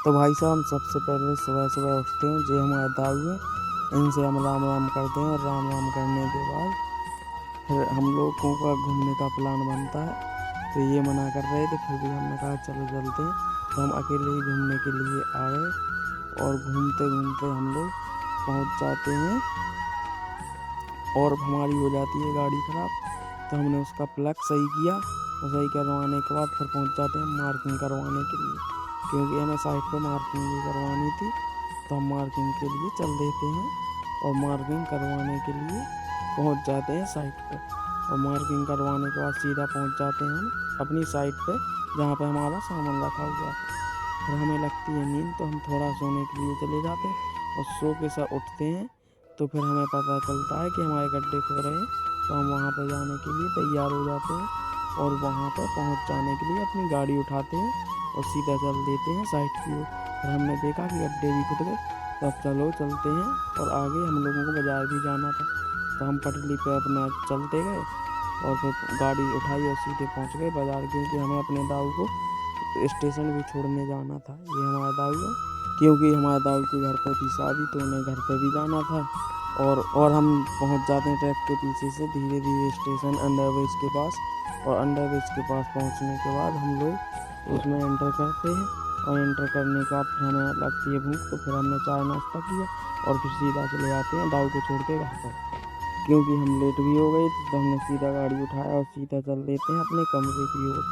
तो भाई साहब हम सबसे पहले सुबह सुबह उठते हैं, जो हमारे दाऊ हैं इनसे हम राम राम करते हैं और राम राम करने के बाद फिर हम लोगों का घूमने का प्लान बनता है। तो ये मना कर रहे थे, फिर भी हमने कहा चलो चलते हैं। तो हम अकेले ही घूमने के लिए आ गए और घूमते घूमते हम लोग पहुंच जाते हैं और हमारी हो जाती है गाड़ी ख़राब। तो हमने उसका प्लग सही किया और सही करवाने के बाद फिर पहुंच जाते हैं मार्किंग करवाने के लिए, क्योंकि हमें साइट पे मार्किंग भी करवानी थी। तो हम मार्किंग के लिए चल देते हैं और मार्किंग करवाने के लिए पहुंच जाते हैं साइट पे। और मार्किंग करवाने के बाद सीधा पहुंच जाते हैं हम अपनी साइट पे, जहाँ पे हमारा सामान रखा हुआ है। फिर हमें लगती है नींद, तो हम थोड़ा सोने के लिए चले जाते हैं और सो के साथ उठते हैं। तो फिर हमें पता चलता है कि हमारे गड्ढे खो रहे हैं। तो हम वहाँ पर जाने के लिए तैयार हो जाते हैं और वहाँ पर पहुँच जाने के लिए अपनी गाड़ी उठाते हैं और सीधा चल देते हैं साइट की ओर। फिर हमने देखा कि गड्ढे भी खुद गए, तो अब चलो चलते हैं। और आगे हम लोगों को बाज़ार भी जाना था, तो हम पटरी पे अपना चलते गए और फिर गाड़ी उठाई और सीधे पहुँच गए बाज़ार, क्योंकि हमें अपने दाऊ को स्टेशन भी छोड़ने जाना था। ये हमारा दाऊ है, क्योंकि हमारे दाऊ के घर पे थी शादी, तो उन्हें घर पे भी जाना था। और हम पहुंच जाते हैं ट्रैक के पीछे से धीरे धीरे स्टेशन अंडरब्रिज के पास। और अंडरब्रिज के पास पहुंचने के बाद हम लोग उसमें एंटर करते हैं और एंटर करने के बाद फिर हमें लगती है भूख, तो फिर हमने चाय नाश्ता किया और फिर सीधा चले जाते हैं दाऊ को छोड़ के घर पर, क्योंकि हम लेट भी हो गए थे। तो हमने सीधा गाड़ी उठाया और सीधा चल देते हैं अपने कमरे की ओर।